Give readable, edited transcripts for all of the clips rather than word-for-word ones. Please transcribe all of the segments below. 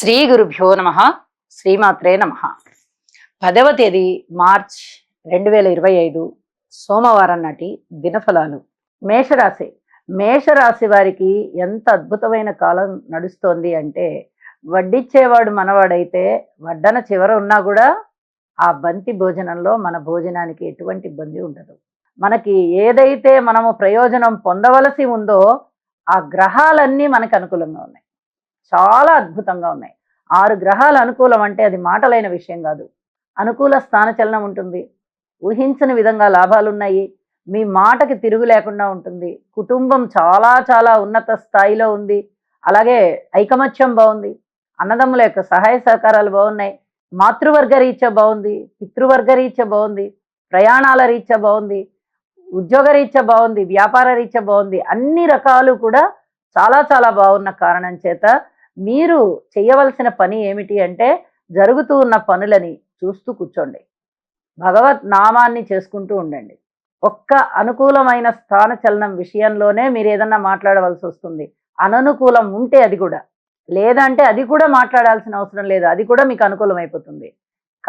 శ్రీ గురుభ్యో నమ. శ్రీమాత్రే నమ. 10వ తేదీ మార్చ్ 2025 సోమవారం నాటి దినఫలాలు. మేషరాశి. మేషరాశి వారికి ఎంత అద్భుతమైన కాలం నడుస్తోంది అంటే, వడ్డిచ్చేవాడు మనవాడైతే వడ్డన చివర ఉన్నా కూడా ఆ బంతి భోజనంలో మన భోజనానికి ఎటువంటి ఇబ్బంది ఉండదు. మనకి ఏదైతే మనము ప్రయోజనం పొందవలసి ఉందో ఆ గ్రహాలన్నీ మనకు అనుకూలంగా ఉన్నాయి. చాలా అద్భుతంగా ఉన్నాయి. 6 గ్రహాలు అనుకూలం అంటే అది మాటలైన విషయం కాదు. అనుకూల స్థానచలనం ఉంటుంది. ఊహించని విధంగా లాభాలున్నాయి. మీ మాటకి తిరుగు లేకుండా ఉంటుంది. కుటుంబం చాలా చాలా ఉన్నత స్థాయిలో ఉంది. అలాగే ఐకమత్యం బాగుంది. అన్నదమ్ముల యొక్క సహాయ సహకారాలు బాగున్నాయి. మాతృవర్గ రీత్యా బాగుంది. పితృవర్గ రీత్యా బాగుంది. ప్రయాణాల రీత్యా బాగుంది. ఉద్యోగ రీత్యా బాగుంది. వ్యాపార రీత్యా బాగుంది. అన్ని రకాలు కూడా చాలా చాలా బాగున్న కారణం చేత మీరు చేయవలసిన పని ఏమిటి అంటే, జరుగుతూ ఉన్న పనులని చూస్తూ కూర్చోండి. భగవత్ నామాన్ని చేసుకుంటూ ఉండండి. ఒక్క అనుకూలమైన స్థాన చలనం విషయంలోనే మీరు ఏదన్నా మాట్లాడవలసి వస్తుంది. అననుకూలం ఉంటే అది కూడా, లేదంటే అది కూడా మాట్లాడాల్సిన అవసరం లేదు. అది కూడా మీకు అనుకూలమైపోతుంది.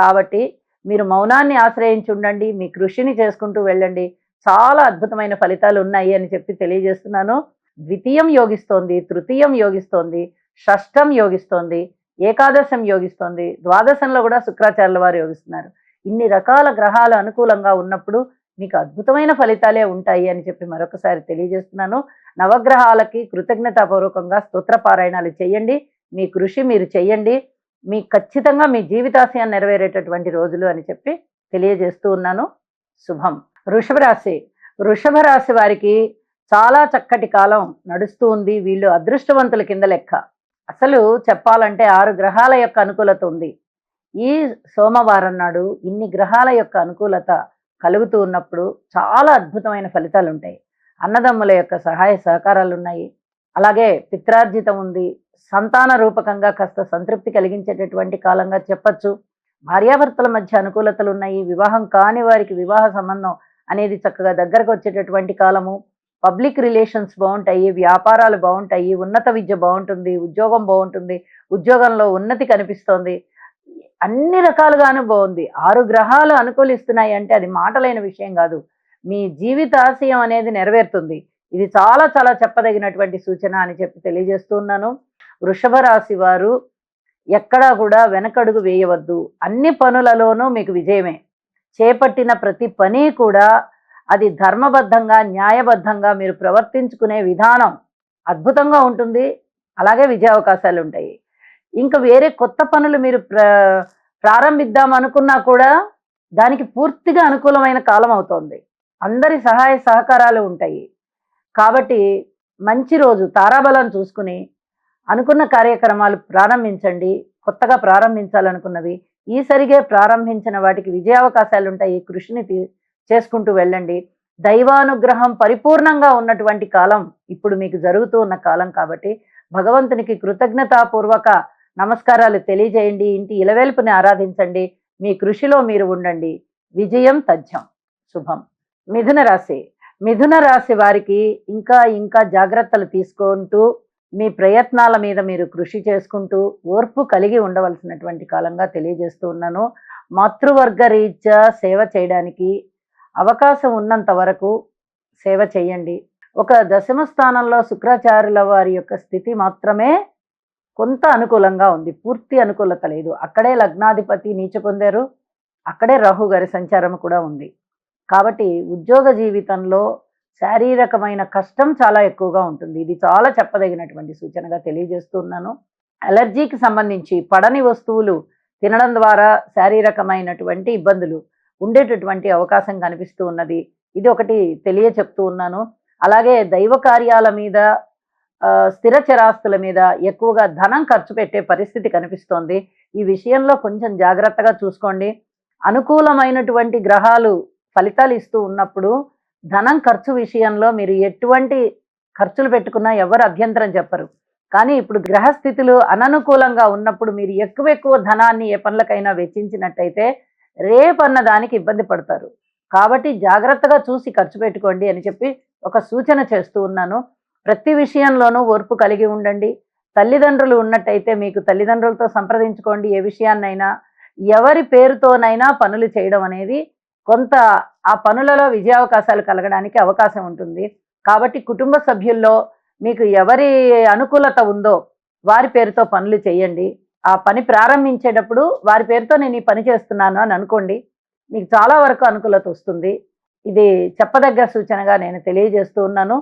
కాబట్టి మీరు మౌనాన్ని ఆశ్రయించి ఉండండి. మీ కృషిని చేసుకుంటూ వెళ్ళండి. చాలా అద్భుతమైన ఫలితాలు ఉన్నాయి అని చెప్పి తెలియజేస్తున్నాను. ద్వితీయం యోగిస్తోంది, తృతీయం యోగిస్తోంది, షష్టం యోగిస్తోంది, ఏకాదశం యోగిస్తోంది, ద్వాదశంలో కూడా శుక్రాచార్యుల వారు యోగిస్తున్నారు. ఇన్ని రకాల గ్రహాలు అనుకూలంగా ఉన్నప్పుడు మీకు అద్భుతమైన ఫలితాలే ఉంటాయి అని చెప్పి మరొకసారి తెలియజేస్తున్నాను. నవగ్రహాలకి కృతజ్ఞతాపూర్వకంగా స్తోత్ర పారాయణాలు చేయండి. మీ కృషి మీరు చేయండి. మీ ఖచ్చితంగా మీ జీవితాశయాన్ని నెరవేరేటటువంటి రోజులు అని చెప్పి తెలియజేస్తూ ఉన్నాను. శుభం. వృషభ రాశి. వృషభ రాశి వారికి చాలా చక్కటి కాలం నడుస్తూ ఉంది. వీళ్ళు అదృష్టవంతుల కింద లెక్క. అసలు చెప్పాలంటే 6 గ్రహాల యొక్క అనుకూలత ఉంది. ఈ సోమవారం నాడు ఇన్ని గ్రహాల యొక్క అనుకూలత కలుగుతూ ఉన్నప్పుడు చాలా అద్భుతమైన ఫలితాలు ఉంటాయి. అన్నదమ్ముల యొక్క సహాయ సహకారాలు ఉన్నాయి. అలాగే పిత్రార్జితం ఉంది. సంతాన రూపకంగా కాస్త సంతృప్తి కలిగించేటటువంటి కాలంగా చెప్పచ్చు. భార్యాభర్తల మధ్య అనుకూలతలు ఉన్నాయి. వివాహం కాని వారికి వివాహ సంబంధం అనేది చక్కగా దగ్గరకు వచ్చేటటువంటి కాలము. పబ్లిక్ రిలేషన్స్ బాగుంటాయి. వ్యాపారాలు బాగుంటాయి. ఉన్నత విద్య బాగుంటుంది. ఉద్యోగం బాగుంటుంది. ఉద్యోగంలో ఉన్నతి కనిపిస్తోంది. అన్ని రకాలుగాను బాగుంది. 6 గ్రహాలు అనుకూలిస్తున్నాయి అంటే అది మాటలైన విషయం కాదు. మీ జీవితాశయం అనేది నెరవేరుతుంది. ఇది చాలా చాలా చెప్పదగినటువంటి సూచన అని చెప్పి తెలియజేస్తూ ఉన్నాను. వృషభ రాశి వారు ఎక్కడా కూడా వెనకడుగు వేయవద్దు. అన్ని పనులలోనూ మీకు విజయమే. చేపట్టిన ప్రతి పని కూడా అది ధర్మబద్ధంగా, న్యాయబద్ధంగా మీరు ప్రవర్తించుకునే విధానం అద్భుతంగా ఉంటుంది. అలాగే విజయావకాశాలు ఉంటాయి. ఇంకా వేరే కొత్త పనులు మీరు ప్రారంభిద్దాం అనుకున్నా కూడా దానికి పూర్తిగా అనుకూలమైన కాలం అవుతోంది. అందరి సహాయ సహకారాలు ఉంటాయి. కాబట్టి మంచి రోజు, తారాబలం చూసుకుని అనుకున్న కార్యక్రమాలు ప్రారంభించండి. కొత్తగా ప్రారంభించాలనుకున్నవి ఈసరిగే ప్రారంభించిన వాటికి విజయావకాశాలు ఉంటాయి. కృషిని చేసుకుంటూ వెళ్ళండి. దైవానుగ్రహం పరిపూర్ణంగా ఉన్నటువంటి కాలం ఇప్పుడు మీకు జరుగుతూ ఉన్న కాలం కాబట్టి భగవంతునికి కృతజ్ఞతాపూర్వక నమస్కారాలు తెలియజేయండి. ఇంటి ఇలవేల్పుని ఆరాధించండి. మీ కృషిలో మీరు ఉండండి. విజయం తథ్యం. శుభం. మిథున రాశి. మిథున రాశి వారికి ఇంకా ఇంకా జాగ్రత్తలు తీసుకుంటూ మీ ప్రయత్నాల మీద మీరు కృషి చేసుకుంటూ ఓర్పు కలిగి ఉండవలసినటువంటి కాలంగా తెలియజేస్తూ ఉన్నాను. మాతృవర్గ రీత్యా సేవ చేయడానికి అవకాశం ఉన్నంత వరకు సేవ చేయండి. ఒక దశమ స్థానంలో శుక్రాచార్యుల వారి యొక్క స్థితి మాత్రమే కొంత అనుకూలంగా ఉంది. పూర్తి అనుకూలత లేదు. అక్కడే లగ్నాధిపతి నీచ పొందారు. అక్కడే రాహు గారి సంచారం కూడా ఉంది. కాబట్టి ఉద్యోగ జీవితంలో శారీరకమైన కష్టం చాలా ఎక్కువగా ఉంటుంది. ఇది చాలా చెప్పదగినటువంటి సూచనగా తెలియజేస్తున్నాను. అలర్జీకి సంబంధించి పడని వస్తువులు తినడం ద్వారా శారీరకమైనటువంటి ఇబ్బందులు ఉండేటటువంటి అవకాశం కనిపిస్తూ ఉన్నది. ఇది ఒకటి చెప్తూ ఉన్నాను. అలాగే దైవ కార్యాల మీద, స్థిర చరాస్తుల మీద ఎక్కువగా ధనం ఖర్చు పెట్టే పరిస్థితి కనిపిస్తోంది. ఈ విషయంలో కొంచెం జాగ్రత్తగా చూసుకోండి. అనుకూలమైనటువంటి గ్రహాలు ఫలితాలు ఇస్తూ ఉన్నప్పుడు ధనం ఖర్చు విషయంలో మీరు ఎటువంటి ఖర్చులు పెట్టుకున్నా ఎవరు అభ్యంతరం చెప్పరు. కానీ ఇప్పుడు గ్రహస్థితులు అననుకూలంగా ఉన్నప్పుడు మీరు ఎక్కువ ధనాన్ని ఏ పనులకైనా వెచ్చించినట్టయితే రేపన్న దానికి ఇబ్బంది పడతారు. కాబట్టి జాగ్రత్తగా చూసి ఖర్చు పెట్టుకోండి అని చెప్పి ఒక సూచన చేస్తూ ఉన్నాను. ప్రతి విషయంలోనూ ఓర్పు కలిగి ఉండండి. తల్లిదండ్రులు ఉన్నట్టయితే మీకు తల్లిదండ్రులతో సంప్రదించుకోండి. ఏ విషయాన్నైనా ఎవరి పేరుతోనైనా పనులు చేయడం అనేది కొంత ఆ పనులలో విజయావకాశాలు కలగడానికి అవకాశం ఉంటుంది. కాబట్టి కుటుంబ సభ్యుల్లో మీకు ఎవరి అనుకూలత ఉందో వారి పేరుతో పనులు చేయండి. ఆ పని ప్రారంభించేటప్పుడు వారి పేరుతో నేను ఈ పని చేస్తున్నాను అని అనుకోండి. మీకు చాలా వరకు అనుకూలత వస్తుంది. ఇది చెప్పదగ్గ సూచనగా నేను తెలియజేస్తూ ఉన్నాను.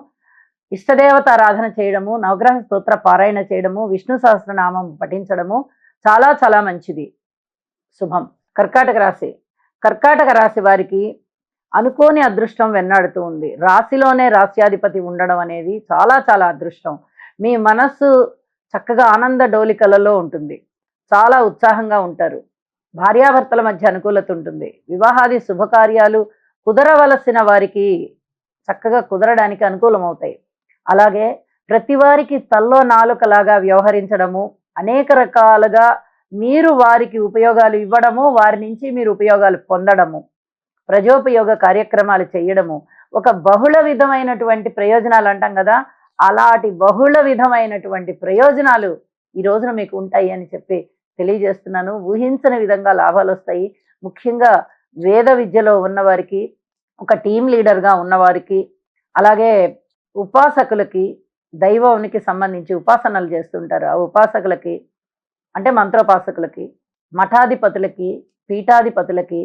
ఇష్టదేవతారాధన చేయడము, నవగ్రహ స్తోత్ర పారాయణ చేయడము, విష్ణు సహస్రనామం పఠించడము చాలా చాలా మంచిది. శుభం. కర్కాటక రాశి. కర్కాటక రాశి వారికి అనుకోని అదృష్టం వెన్నాడుతూ ఉంది. రాశిలోనే రాశ్యాధిపతి ఉండడం అనేది చాలా చాలా అదృష్టం. మీ మనస్సు చక్కగా ఆనంద డోలికలలో ఉంటుంది. చాలా ఉత్సాహంగా ఉంటారు. భార్యాభర్తల మధ్య అనుకూలత ఉంటుంది. వివాహాది శుభకార్యాలు కుదరవలసిన వారికి చక్కగా కుదరడానికి అనుకూలమవుతాయి. అలాగే ప్రతి వారికి తల్లో నాలుకలాగా వ్యవహరించడము, అనేక రకాలుగా మీరు వారికి ఉపయోగాలు ఇవ్వడము, వారి నుంచి మీరు ఉపయోగాలు పొందడము, ప్రజోపయోగ కార్యక్రమాలు చేయడము, ఒక బహుళ విధమైనటువంటి ప్రయోజనాలు అంటాం కదా, అలాంటి బహుళ విధమైనటువంటి ప్రయోజనాలు ఈ రోజున మీకు ఉంటాయి అని చెప్పి తెలియజేస్తున్నాను. ఊహించని విధంగా లాభాలు వస్తాయి. ముఖ్యంగా వేద విద్యలో ఉన్నవారికి, ఒక టీం లీడర్గా ఉన్నవారికి, అలాగే ఉపాసకులకి, దైవానికి సంబంధించి ఉపాసనలు చేస్తుంటారు ఆ ఉపాసకులకి, అంటే మంత్రోపాసకులకి, మఠాధిపతులకి, పీఠాధిపతులకి,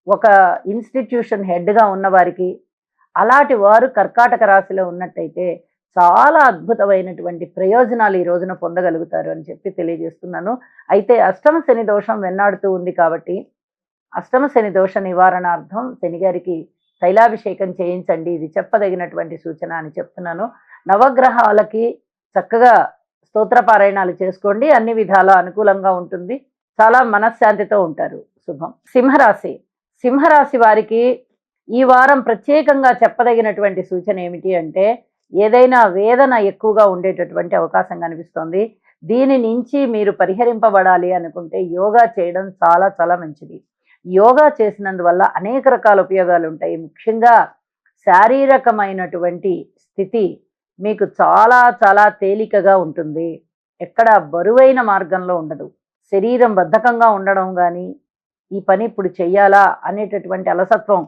ఒక ఇన్స్టిట్యూషన్ హెడ్గా ఉన్నవారికి, అలాంటి వారు కర్కాటక రాశిలో ఉన్నట్టయితే చాలా అద్భుతమైనటువంటి ప్రయోజనాలు ఈ రోజున పొందగలుగుతారు అని చెప్పి తెలియజేస్తున్నాను. అయితే అష్టమ శని దోషం వెన్నాడుతూ ఉంది కాబట్టి అష్టమ శని దోష నివారణార్థం శనిగారికి తైలాభిషేకం చేయించండి. ఇది చెప్పదగినటువంటి సూచన అని చెప్తున్నాను. నవగ్రహాలకి చక్కగా స్తోత్రపారాయణాలు చేసుకోండి. అన్ని విధాలా అనుకూలంగా ఉంటుంది. చాలా మనశ్శాంతితో ఉంటారు. శుభం. సింహరాశి. సింహరాశి వారికి ఈ వారం ప్రత్యేకంగా చెప్పదగినటువంటి సూచన ఏమిటి అంటే, ఏదైనా వేదన ఎక్కువగా ఉండేటటువంటి అవకాశం కనిపిస్తోంది. దీని నుంచి మీరు పరిహరింపబడాలి అనుకుంటే యోగా చేయడం చాలా చాలా మంచిది. యోగా చేసినందువల్ల అనేక రకాల ఉపయోగాలు ఉంటాయి. ముఖ్యంగా శారీరకమైనటువంటి స్థితి మీకు చాలా చాలా తేలికగా ఉంటుంది. ఎక్కడ బరువైన మార్గంలో ఉండదు. శరీరం బద్ధకంగా ఉండడం కానీ, ఈ పని ఇప్పుడు చెయ్యాలా అనేటటువంటి అలసత్వం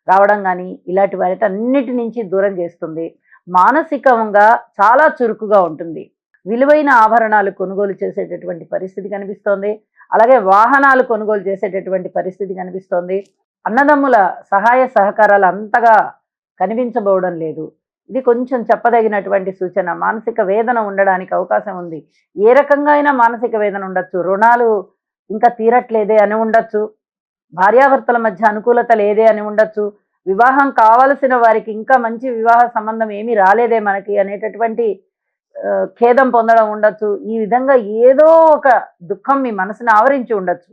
రావడం కానీ, ఇలాంటి వాటన్నిటి నుంచి దూరం చేస్తుంది. మానసికంగా చాలా చురుకుగా ఉంటుంది. విలువైన ఆభరణాలు కొనుగోలు చేసేటటువంటి పరిస్థితి కనిపిస్తోంది. అలాగే వాహనాలు కొనుగోలు చేసేటటువంటి పరిస్థితి కనిపిస్తోంది. అన్నదమ్ముల సహాయ సహకారాలు అంతగా కనిపించబోవడం లేదు. ఇది కొంచెం చెప్పదగినటువంటి సూచన. మానసిక వేదన ఉండడానికి అవకాశం ఉంది. ఏ రకంగా అయినా మానసిక వేదన ఉండొచ్చు. రుణాలు ఇంకా తీరట్లేదే అని ఉండొచ్చు. భార్యాభర్తల మధ్య అనుకూలత లేదే అని ఉండొచ్చు. వివాహం కావలసిన వారికి ఇంకా మంచి వివాహ సంబంధం ఏమీ రాలేదే మనకి అనేటటువంటి ఖేదం పొందడం ఉండొచ్చు. ఈ విధంగా ఏదో ఒక దుఃఖం మీ మనసుని ఆవరించి ఉండొచ్చు.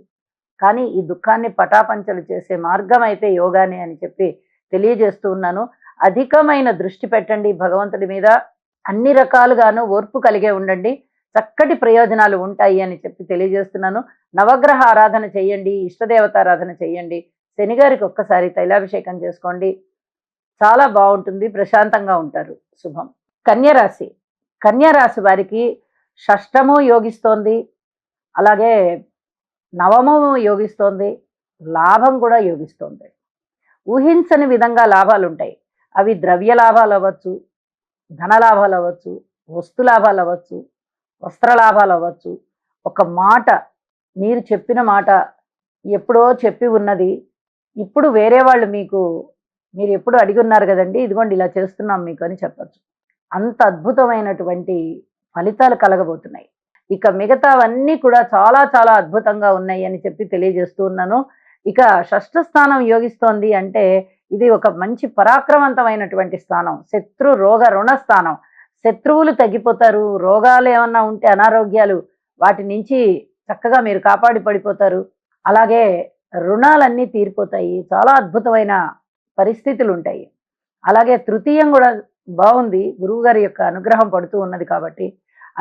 కానీ ఈ దుఃఖాన్ని పటాపంచలు చేసే మార్గం అయితే యోగానే అని చెప్పి తెలియజేస్తూ ఉన్నాను. అధికమైన దృష్టి పెట్టండి భగవంతుడి మీద. అన్ని రకాలుగాను ఓర్పు కలిగే ఉండండి. చక్కటి ప్రయోజనాలు ఉంటాయి అని చెప్పి తెలియజేస్తున్నాను. నవగ్రహ ఆరాధన చేయండి, ఇష్టదేవతారాధన చేయండి. శనిగారికి ఒక్కసారి తైలాభిషేకం చేసుకోండి. చాలా బాగుంటుంది. ప్రశాంతంగా ఉంటారు. శుభం. కన్యరాశి. కన్యరాశి వారికి షష్టము యోగిస్తోంది, అలాగే నవమము యోగిస్తోంది, లాభం కూడా యోగిస్తోంది. ఊహించని విధంగా లాభాలు ఉంటాయి. అవి ద్రవ్య లాభాలు అవ్వచ్చు, ధన లాభాలు అవ్వచ్చు, వస్తు లాభాలు అవ్వచ్చు, వస్త్ర లాభాలు అవ్వచ్చు. ఒక మాట, మీరు చెప్పిన మాట ఎప్పుడో చెప్పి ఉన్నది ఇప్పుడు వేరే వాళ్ళు మీరు ఎప్పుడు అడిగి ఉన్నారు కదండి, ఇదిగోండి ఇలా చేస్తున్నాం మీకు అని చెప్పచ్చు. అంత అద్భుతమైనటువంటి ఫలితాలు కలగబోతున్నాయి. ఇక మిగతావన్నీ కూడా చాలా చాలా అద్భుతంగా ఉన్నాయి అని చెప్పి తెలియజేస్తూ ఉన్నాను. ఇక షష్ఠ స్థానం యోగిస్తోంది అంటే ఇది ఒక మంచి పరాక్రమవంతమైనటువంటి స్థానం. శత్రు రోగ రుణ స్థానం. శత్రువులు తగ్గిపోతారు. రోగాలు ఏమన్నా ఉంటే అనారోగ్యాలు, వాటి నుంచి చక్కగా మీరు కాపాడి పడిపోతారు. అలాగే రుణాలన్నీ తీరిపోతాయి. చాలా అద్భుతమైన పరిస్థితులు ఉంటాయి. అలాగే తృతీయం కూడా బాగుంది. గురువుగారి యొక్క అనుగ్రహం పడుతూ ఉన్నది కాబట్టి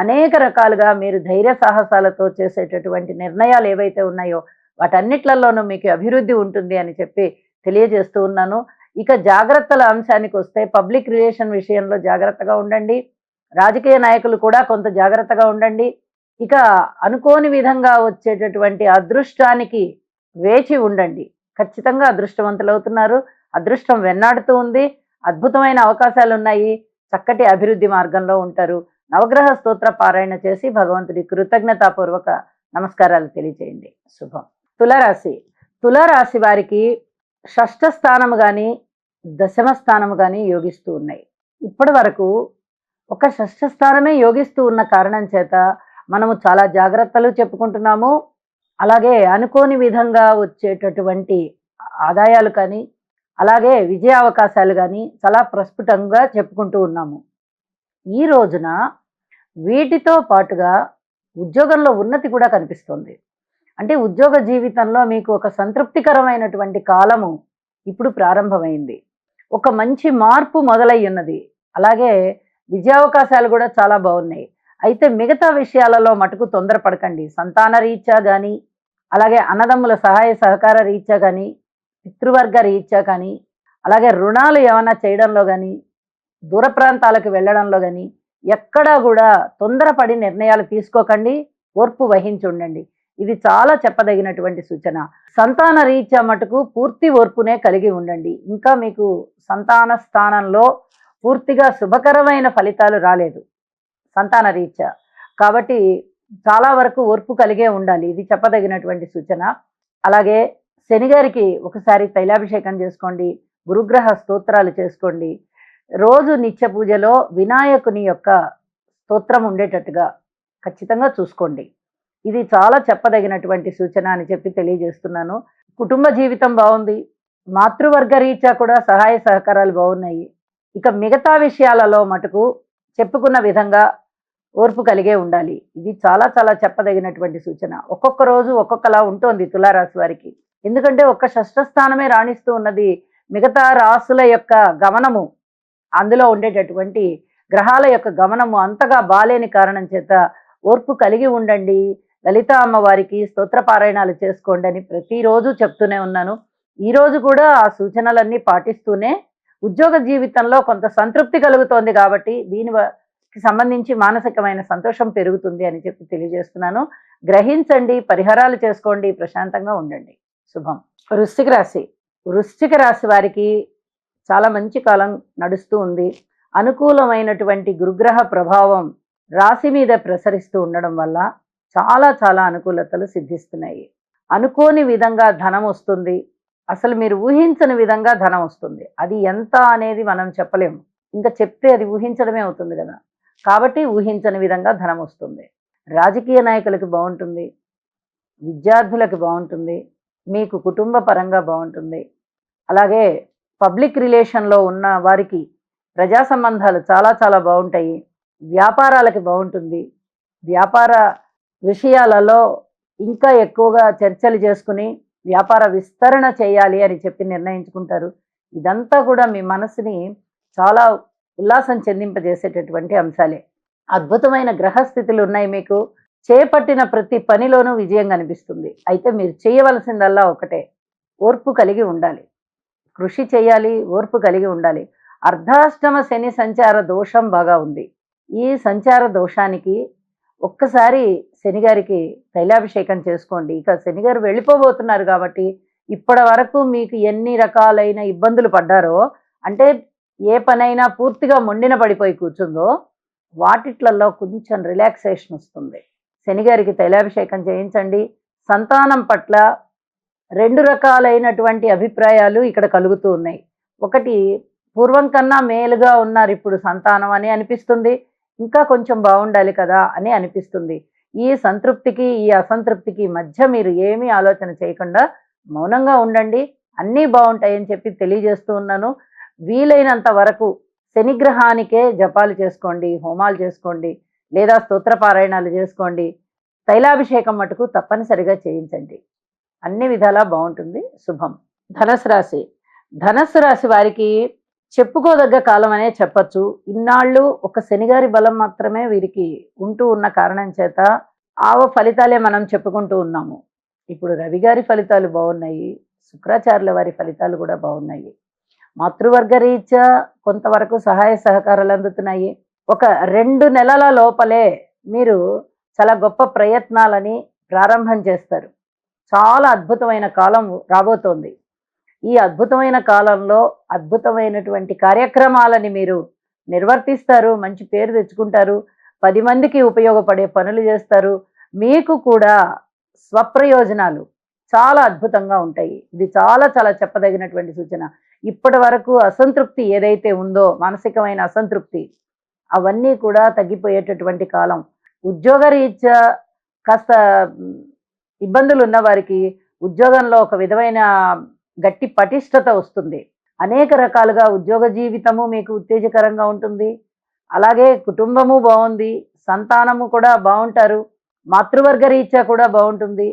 అనేక రకాలుగా మీరు ధైర్య సాహసాలతో చేసేటటువంటి నిర్ణయాలు ఏవైతే ఉన్నాయో వాటన్నిట్లలోనూ మీకు అభివృద్ధి ఉంటుంది అని చెప్పి తెలియజేస్తూ ఉన్నాను. ఇక జాగ్రత్తల అంశానికి వస్తే పబ్లిక్ రిలేషన్ విషయంలో జాగ్రత్తగా ఉండండి. రాజకీయ నాయకులు కూడా కొంత జాగ్రత్తగా ఉండండి. ఇక అనుకోని విధంగా వచ్చేటటువంటి అదృష్టానికి వేచి ఉండండి. ఖచ్చితంగా అదృష్టవంతులవుతున్నారు. అదృష్టం వెన్నాడుతూ ఉంది. అద్భుతమైన అవకాశాలున్నాయి. చక్కటి అభివృద్ధి మార్గంలో ఉంటారు. నవగ్రహ స్తోత్ర పారాయణ చేసి భగవంతుడి కృతజ్ఞతాపూర్వక నమస్కారాలు తెలియజేయండి. శుభం. తులారాశి. తులారాశి వారికి షష్ఠ స్థానము గాని, దశమ స్థానము గాని యోగిస్తూ ఉన్నాయి. ఇప్పటి వరకు ఒక షష్ఠ స్థానమే యోగిస్తూ ఉన్న కారణం చేత మనము చాలా జాగ్రత్తలు చెప్పుకుంటున్నాము. అలాగే అనుకోని విధంగా వచ్చేటటువంటి ఆదాయాలు కానీ, అలాగే విజయ అవకాశాలు కానీ చాలా ప్రస్ఫుటంగా చెప్పుకుంటూ ఉన్నాము. ఈ రోజున వీటితో పాటుగా ఉద్యోగంలో ఉన్నతి కూడా కనిపిస్తుంది. అంటే ఉద్యోగ జీవితంలో మీకు ఒక సంతృప్తికరమైనటువంటి కాలము ఇప్పుడు ప్రారంభమైంది. ఒక మంచి మార్పు మొదలై ఉన్నది. అలాగే విజయావకాశాలు కూడా చాలా బాగున్నాయి. అయితే మిగతా విషయాలలో మటుకు తొందరపడకండి. సంతాన రీత్యా కానీ, అలాగే అన్నదమ్ముల సహాయ సహకార రీత్యా కానీ, పితృవర్గ రీత్యా కానీ, అలాగే రుణాలు ఏమైనా చేయడంలో కానీ, దూర ప్రాంతాలకు వెళ్ళడంలో కానీ ఎక్కడా కూడా తొందరపడి నిర్ణయాలు తీసుకోకండి. ఓర్పు వహించి ఉండండి. ఇది చాలా చెప్పదగినటువంటి సూచన. సంతాన రీత్యా మటుకు పూర్తి ఓర్పునే కలిగి ఉండండి. ఇంకా మీకు సంతాన స్థానంలో పూర్తిగా శుభకరమైన ఫలితాలు రాలేదు సంతాన రీత్యా. కాబట్టి చాలా వరకు ఓర్పు కలిగే ఉండాలి. ఇది చెప్పదగినటువంటి సూచన. అలాగే శనిగారికి ఒకసారి తైలాభిషేకం చేసుకోండి. గురుగ్రహ స్తోత్రాలు చేసుకోండి. రోజు నిత్య పూజలో వినాయకుని యొక్క స్తోత్రం ఉండేటట్టుగా ఖచ్చితంగా చూసుకోండి. ఇది చాలా చెప్పదగినటువంటి సూచన అని చెప్పి తెలియజేస్తున్నాను. కుటుంబ జీవితం బాగుంది. మాతృవర్గ రీత్యా కూడా సహాయ సహకారాలు బాగున్నాయి. ఇక మిగతా విషయాలలో మటుకు చెప్పుకున్న విధంగా ఓర్పు కలిగే ఉండాలి. ఇది చాలా చాలా చెప్పదగినటువంటి సూచన. ఒక్కొక్క రోజు ఒక్కొక్కలా ఉంటుంది తులారాశి వారికి. ఎందుకంటే ఒక్క షష్ఠ స్థానమే రాణిస్తూ ఉన్నది. మిగతా రాసుల యొక్క గమనము, అందులో ఉండేటటువంటి గ్రహాల యొక్క గమనము అంతగా బాలేని కారణం చేత ఓర్పు కలిగి ఉండండి. లలితా అమ్మవారికి స్తోత్ర పారాయణాలు చేసుకోండి అని ప్రతిరోజు చెప్తూనే ఉన్నాను. ఈరోజు కూడా ఆ సూచనలన్నీ పాటిస్తూనే ఉద్యోగ జీవితంలో కొంత సంతృప్తి కలుగుతోంది కాబట్టి దీనికి సంబంధించి మానసికమైన సంతోషం పెరుగుతుంది అని చెప్పి తెలియజేస్తున్నాను. గ్రహించండి, పరిహారాలు చేసుకోండి, ప్రశాంతంగా ఉండండి. శుభం. వృశ్చిక రాశి. వృశ్చిక రాశి వారికి చాలా మంచి కాలం నడుస్తూ ఉంది. అనుకూలమైనటువంటి గురుగ్రహ ప్రభావం రాశి మీద ప్రసరిస్తూ ఉండడం వల్ల చాలా చాలా అనుకూలతలు సిద్ధిస్తున్నాయి. అనుకోని విధంగా ధనం వస్తుంది. అసలు మీరు ఊహించని విధంగా ధనం వస్తుంది. అది ఎంత అనేది మనం చెప్పలేము. ఇంకా చెప్తే అది ఊహించడమే అవుతుంది కదా. కాబట్టి ఊహించని విధంగా ధనం వస్తుంది. రాజకీయ నాయకులకి బాగుంటుంది. విద్యార్థులకి బాగుంటుంది. మీకు కుటుంబ పరంగా బాగుంటుంది. అలాగే పబ్లిక్ రిలేషన్లో ఉన్న వారికి ప్రజా సంబంధాలు చాలా చాలా బాగుంటాయి. వ్యాపారాలకి బాగుంటుంది. వ్యాపార విషయాలలో ఇంకా ఎక్కువగా చర్చలు చేసుకుని వ్యాపార విస్తరణ చేయాలి అని చెప్పి నిర్ణయించుకుంటారు. ఇదంతా కూడా మీ మనసుని చాలా ఉల్లాసం చెందింపజేసేటటువంటి అంశాలే. అద్భుతమైన గ్రహస్థితులు ఉన్నాయి మీకు. చేపట్టిన ప్రతి పనిలోనూ విజయం కనిపిస్తుంది. అయితే మీరు చేయవలసిందల్లా ఒకటే, ఓర్పు కలిగి ఉండాలి. కృషి చేయాలి, ఓర్పు కలిగి ఉండాలి. అర్ధాష్టమ శని సంచార దోషం బాగా ఉంది. ఈ సంచార దోషానికి ఒక్కసారి శనిగారికి తైలాభిషేకం చేసుకోండి. ఇక శనిగారు వెళ్ళిపోబోతున్నారు కాబట్టి ఇప్పటి వరకు మీకు ఎన్ని రకాలైన ఇబ్బందులు పడ్డారో, అంటే ఏ పనైనా పూర్తిగా మొండిన పడిపోయి కూర్చుందో వాటిట్లలో కొంచెం రిలాక్సేషన్ వస్తుంది. శనిగారికి తైలాభిషేకం చేయించండి. సంతానం పట్ల రెండు రకాలైనటువంటి అభిప్రాయాలు ఇక్కడ కలుగుతూ ఉన్నాయి. ఒకటి, పూర్వం కన్నా మేలుగా ఉన్నారు ఇప్పుడు సంతానం అని అనిపిస్తుంది. ఇంకా కొంచెం బాగుండాలి కదా అని అనిపిస్తుంది. ఈ సంతృప్తికి ఈ అసంతృప్తికి మధ్య మీరు ఏమీ ఆలోచన చేయకుండా మౌనంగా ఉండండి. అన్నీ బాగుంటాయని చెప్పి తెలియజేస్తూ ఉన్నాను. వీలైనంత వరకు శనిగ్రహానికే జపాలు చేసుకోండి, హోమాలు చేసుకోండి, లేదా స్తోత్ర పారాయణాలు చేసుకోండి. తైలాభిషేకం మటుకు తప్పనిసరిగా చేయించండి. అన్ని విధాలా బాగుంటుంది. శుభం. ధనుసు రాశి. ధనుసు రాశి వారికి చెప్పుకోదగ్గ కాలం అనే చెప్పచ్చు. ఇన్నాళ్ళు ఒక శనిగారి బలం మాత్రమే వీరికి ఉంటూ ఉన్న కారణం చేత ఫలితాలే మనం చెప్పుకుంటూ ఉన్నాము. ఇప్పుడు రవి గారి ఫలితాలు బాగున్నాయి. శుక్రాచార్యుల వారి ఫలితాలు కూడా బాగున్నాయి. మాతృవర్గ రీత్యా కొంతవరకు సహాయ సహకారాలు అందుతున్నాయి. ఒక 2 నెలల లోపలే మీరు చాలా గొప్ప ప్రయత్నాలని ప్రారంభం చేస్తారు. చాలా అద్భుతమైన కాలం రాబోతోంది. ఈ అద్భుతమైన కాలంలో అద్భుతమైనటువంటి కార్యక్రమాలని మీరు నిర్వర్తిస్తారు. మంచి పేరు తెచ్చుకుంటారు. 10 మందికి ఉపయోగపడే పనులు చేస్తారు. మీకు కూడా స్వప్రయోజనాలు చాలా అద్భుతంగా ఉంటాయి. ఇది చాలా చాలా చెప్పదగినటువంటి సూచన. ఇప్పటి వరకు అసంతృప్తి ఏదైతే ఉందో, మానసికమైన అసంతృప్తి, అవన్నీ కూడా తగ్గిపోయేటటువంటి కాలం. ఉద్యోగరీత్యా కాస్త ఇబ్బందులు ఉన్న వారికి ఉద్యోగంలో ఒక విధమైన గట్టి పటిష్టత వస్తుంది. అనేక రకాలుగా ఉద్యోగ జీవితము మీకు ఉత్తేజకరంగా ఉంటుంది. అలాగే కుటుంబము బాగుంది, సంతానము కూడా బాగుంటారు, మాతృవర్గ రీత్యా కూడా బాగుంటుంది.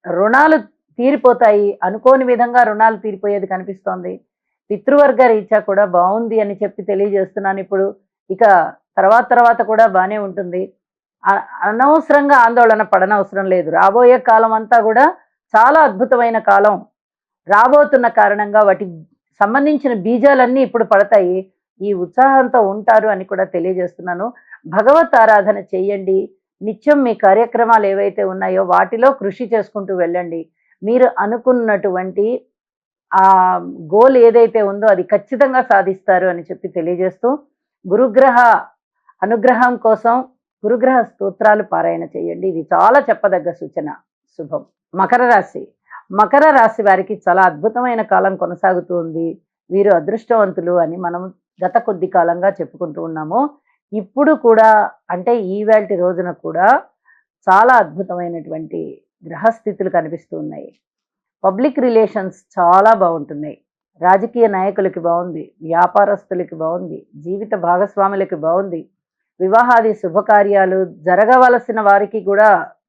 రుణాలు తీరిపోతాయి. అనుకోని విధంగా రుణాలు తీరిపోయేది కనిపిస్తోంది. పితృవర్గ రీత్యా కూడా బాగుంది అని చెప్పి తెలియజేస్తున్నాను ఇప్పుడు. ఇక తర్వాత కూడా బానే ఉంటుంది. అనవసరంగా ఆందోళన పడనవసరం లేదు. రాబోయే కాలం అంతా కూడా చాలా అద్భుతమైన కాలం రాబోతున్న కారణంగా వాటి సంబంధించిన బీజాలన్నీ ఇప్పుడు పడతాయి. ఈ ఉత్సాహంతో ఉంటారు అని కూడా తెలియజేస్తున్నాను. భగవత్ ఆరాధన చేయండి. నిత్యం మీ కార్యక్రమాలు ఏవైతే ఉన్నాయో వాటిలో కృషి చేసుకుంటూ వెళ్ళండి. మీరు అనుకున్నటువంటి ఆ గోల్ ఏదైతే ఉందో అది ఖచ్చితంగా సాధిస్తారు అని చెప్పి తెలియజేస్తూ, గురుగ్రహ అనుగ్రహం కోసం గురుగ్రహ స్తోత్రాలు పారాయణ చేయండి. ఇది చాలా చెప్పదగ్గ సూచన. శుభం. మకర రాశి. మకర రాశి వారికి చాలా అద్భుతమైన కాలం కొనసాగుతూ ఉంది. వీరు అదృష్టవంతులు అని మనం గత కొద్ది కాలంగా చెప్పుకుంటూ ఉన్నాము. ఇప్పుడు కూడా అంటే ఈవేల్టి రోజున కూడా చాలా అద్భుతమైనటువంటి గ్రహస్థితులు కనిపిస్తూ ఉన్నాయి. పబ్లిక్ రిలేషన్స్ చాలా బాగుంటున్నాయి. రాజకీయ నాయకులకి బాగుంది, వ్యాపారస్తులకి బాగుంది, జీవిత భాగస్వాములకి బాగుంది, వివాహాది శుభకార్యాలు జరగవలసిన వారికి కూడా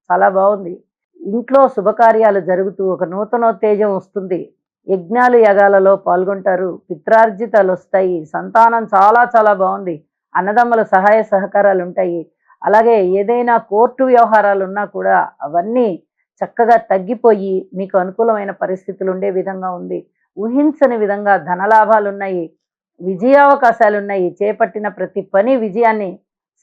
చాలా బాగుంది. ఇంట్లో శుభకార్యాలు జరుగుతూ ఒక నూతనోత్తేజం వస్తుంది. యజ్ఞాలు యాగాలలో పాల్గొంటారు. పిత్రార్జితాలు వస్తాయి. సంతానం చాలా చాలా బాగుంది. అన్నదమ్ముల సహాయ సహకారాలు ఉంటాయి. అలాగే ఏదైనా కోర్టు వ్యవహారాలు ఉన్నా కూడా అవన్నీ చక్కగా తగ్గిపోయి మీకు అనుకూలమైన పరిస్థితులు ఉండే విధంగా ఉంది. ఊహించని విధంగా ధనలాభాలు ఉన్నాయి, విజయావకాశాలు ఉన్నాయి. చేపట్టిన ప్రతి పని విజయాన్ని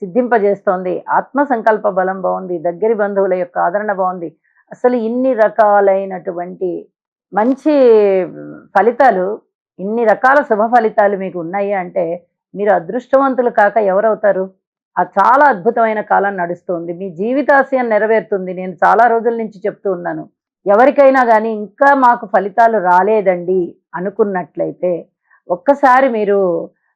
సిద్ధింపజేస్తోంది. ఆత్మ సంకల్ప బలం బాగుంది. దగ్గరి బంధువుల యొక్క ఆదరణ బాగుంది. అసలు ఇన్ని రకాలైనటువంటి మంచి ఫలితాలు, ఇన్ని రకాల శుభ ఫలితాలు మీకు ఉన్నాయి అంటే మీరు అదృష్టవంతులు కాక ఎవరవుతారు? చాలా అద్భుతమైన కాలం నడుస్తుంది. మీ జీవితాశయం నెరవేరుతుంది. నేను చాలా రోజుల నుంచి చెప్తూ ఉన్నాను. ఎవరికైనా కానీ ఇంకా మాకు ఫలితాలు రాలేదండి అనుకున్నట్లయితే ఒక్కసారి మీరు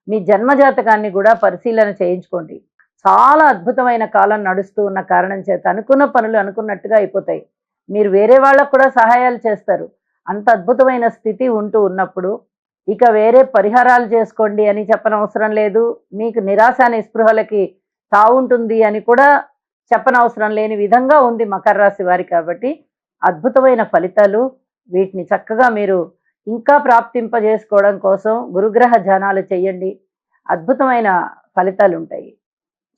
మీ జన్మజాతకాన్ని కూడా పరిశీలన చేయించుకోండి. చాలా అద్భుతమైన కాలం నడుస్తూ ఉన్న కారణం చేత అనుకున్న పనులు అనుకున్నట్టుగా అయిపోతాయి. మీరు వేరే వాళ్ళకు కూడా సహాయాలు చేస్తారు. అంత అద్భుతమైన స్థితి ఉంటూ ఉన్నప్పుడు ఇక వేరే పరిహారాలు చేసుకోండి అని చెప్పనవసరం లేదు. మీకు నిరాశ నిస్పృహలకి తావుంటుంది అని కూడా చెప్పనవసరం లేని విధంగా ఉంది మకర రాశి వారి. కాబట్టి అద్భుతమైన ఫలితాలు, వీటిని చక్కగా మీరు ఇంకా ప్రాప్తింపజేసుకోవడం కోసం గురుగ్రహ ధ్యానాలు చేయండి. అద్భుతమైన ఫలితాలు ఉంటాయి.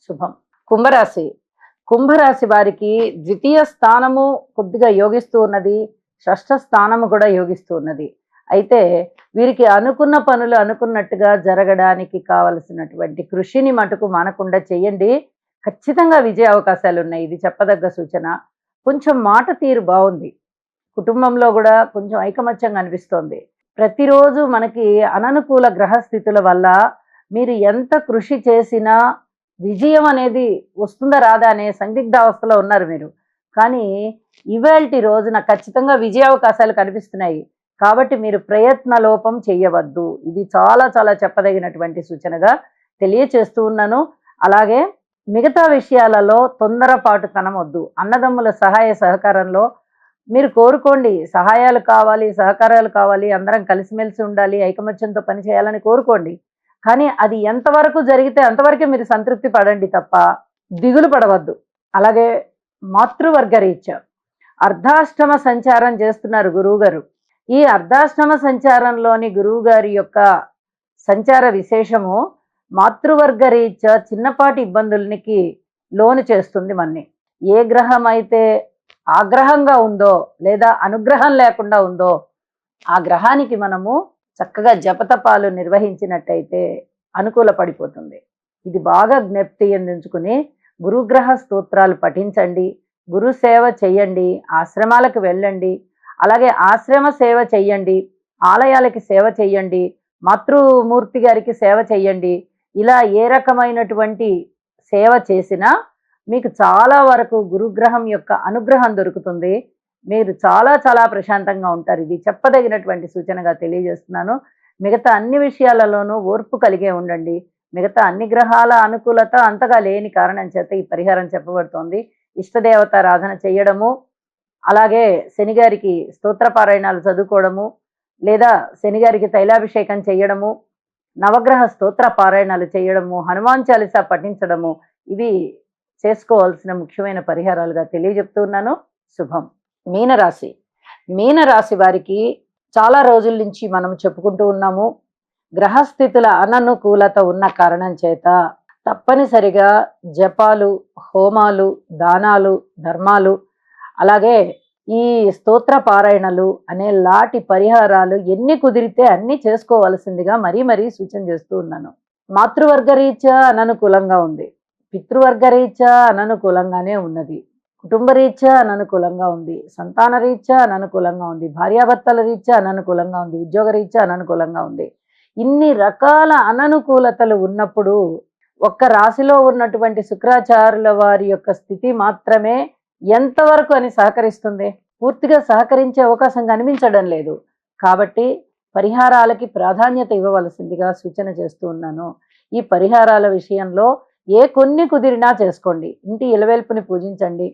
శుభం. కుంభరాశి. కుంభరాశి వారికి ద్వితీయ స్థానము కొద్దిగా యోగిస్తూ ఉన్నది, షష్ఠ స్థానము కూడా యోగిస్తూ ఉన్నది. అయితే వీరికి అనుకున్న పనులు అనుకున్నట్టుగా జరగడానికి కావలసినటువంటి కృషిని మటుకు మానకుండా చేయండి. ఖచ్చితంగా విజయ అవకాశాలు ఉన్నాయి. ఇది చెప్పదగ్గ సూచన. కొంచెం మాట తీరు బాగుంది. కుటుంబంలో కూడా కొంచెం ఐకమత్యం కనిపిస్తోంది. ప్రతిరోజు మనకి అననుకూల గ్రహస్థితుల వల్ల మీరు ఎంత కృషి చేసినా విజయం అనేది వస్తుందా రాదా అనే సందిగ్ధావస్థలో ఉన్నారు మీరు. కానీ ఇవాల్టి రోజున ఖచ్చితంగా విజయ అవకాశాలు కనిపిస్తున్నాయి. కాబట్టి మీరు ప్రయత్న లోపం చెయ్యవద్దు. ఇది చాలా చాలా చెప్పదగినటువంటి సూచనగా తెలియచేస్తూ ఉన్నాను. అలాగే మిగతా విషయాలలో తొందరపాటుతనం వద్దు. అన్నదమ్ముల సహాయ సహకారంలో మీరు కోరుకోండి. సహాయాలు కావాలి, సహకారాలు కావాలి, అందరం కలిసిమెలిసి ఉండాలి, ఐకమత్యంతో పనిచేయాలని కోరుకోండి. కానీ అది ఎంతవరకు జరిగితే అంతవరకే మీరు సంతృప్తి పడండి తప్ప దిగులు పడవద్దు. అలాగే మాతృవర్గ రీత్యా అర్ధాష్టమ సంచారం చేస్తున్నారు గురువు గారు. ఈ అర్ధాష్టమ సంచారంలోని గురువు గారి యొక్క సంచార విశేషము మాతృవర్గ రీత్యా చిన్నపాటి ఇబ్బందులకి లోను చేస్తుంది మన్ని. ఏ గ్రహం అయితే ఆగ్రహంగా ఉందో లేదా అనుగ్రహం లేకుండా ఉందో ఆ గ్రహానికి మనము చక్కగా జపతపాలు నిర్వహించినట్టయితే అనుకూల పడిపోతుంది. ఇది బాగా జ్ఞప్తి అందించుకుని గురుగ్రహ స్తోత్రాలు పఠించండి, గురు సేవ చెయ్యండి, ఆశ్రమాలకు వెళ్ళండి, అలాగే ఆశ్రమ సేవ చెయ్యండి, ఆలయాలకి సేవ చెయ్యండి, మాతృమూర్తి గారికి సేవ చెయ్యండి. ఇలా ఏ రకమైనటువంటి సేవ చేసినా మీకు చాలా వరకు గురుగ్రహం యొక్క అనుగ్రహం దొరుకుతుంది. మీరు చాలా చాలా ప్రశాంతంగా ఉంటారు. ఇది చెప్పదగినటువంటి సూచనగా తెలియజేస్తున్నాను. మిగతా అన్ని విషయాలలోనూ ఓర్పు కలిగే ఉండండి. మిగతా అన్ని గ్రహాల అనుకూలత అంతగా లేని కారణం చేత ఈ పరిహారం చెప్పబడుతోంది. ఇష్టదేవతారాధన చేయడము, అలాగే శనిగారికి స్తోత్రపారాయణాలు చదువుకోవడము, లేదా శనిగారికి తైలాభిషేకం చేయడము, నవగ్రహ స్తోత్ర పారాయణాలు చేయడము, హనుమాన్ చాలీసా పఠించడము, ఇవి చేసుకోవాల్సిన ముఖ్యమైన పరిహారాలుగా తెలియజెప్తున్నాను. శుభం. మీనరాశి. మీనరాశి వారికి చాలా రోజుల నుంచి మనం చెప్పుకుంటూ ఉన్నాము, గ్రహస్థితుల అననుకూలత ఉన్న కారణం చేత తప్పనిసరిగా జపాలు, హోమాలు, దానాలు, ధర్మాలు, అలాగే ఈ స్తోత్ర పారాయణలు అనే లాంటి పరిహారాలు ఎన్ని కుదిరితే అన్ని చేసుకోవాల్సిందిగా మరీ సూచన చేస్తూ ఉన్నాను. మాతృవర్గరీత్యా అననుకూలంగా ఉంది, పితృవర్గరీత్యా అననుకూలంగానే ఉన్నది, కుటుంబరీత్యా అననుకూలంగా ఉంది, సంతాన రీత్యా అననుకూలంగా ఉంది, భార్యాభర్తల రీత్యా అననుకూలంగా ఉంది, ఉద్యోగరీత్యా అననుకూలంగా ఉంది. ఇన్ని రకాల అననుకూలతలు ఉన్నప్పుడు ఒక్క రాశిలో ఉన్నటువంటి శుక్రాచార్యుల వారి యొక్క స్థితి మాత్రమే ఎంతవరకు అని సహకరిస్తుంది? పూర్తిగా సహకరించే అవకాశం కనిపించడం లేదు. కాబట్టి పరిహారాలకి ప్రాధాన్యత ఇవ్వవలసిందిగా సూచన చేస్తూ ఉన్నాను. ఈ పరిహారాల విషయంలో కొన్ని కుదిరినా చేసుకోండి. ఇంటి ఇలవేల్పుని పూజించండి,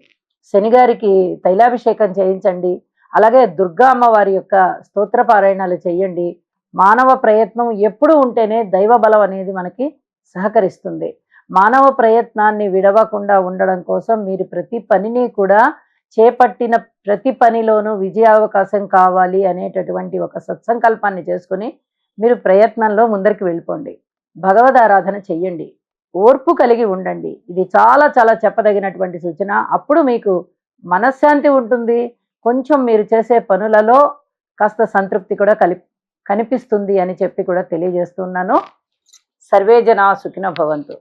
శనిగారికి తైలాభిషేకం చేయించండి, అలాగే దుర్గా అమ్మవారి యొక్క స్తోత్ర పారాయణాలు చేయండి. మానవ ప్రయత్నం ఎప్పుడు ఉంటేనే దైవ బలం అనేది మనకి సహకరిస్తుంది. మానవ ప్రయత్నాన్ని విడవకుండా ఉండడం కోసం మీరు ప్రతి పనిని కూడా చేపట్టిన ప్రతి పనిలోనూ విజయావకాశం కావాలి అనేటటువంటి ఒక సత్సంకల్పాన్ని చేసుకుని మీరు ప్రయత్నంలో ముందరికి వెళ్ళిపోండి. భగవద్ ఆరాధన చెయ్యండి, ఓర్పు కలిగి ఉండండి. ఇది చాలా చాలా చెప్పదగినటువంటి సూచన. అప్పుడు మీకు మనశ్శాంతి ఉంటుంది. కొంచెం మీరు చేసే పనులలో కాస్త సంతృప్తి కూడా కనిపిస్తుంది అని చెప్పి కూడా తెలియజేస్తున్నాను. సర్వే జనా సుఖినో భవంతు.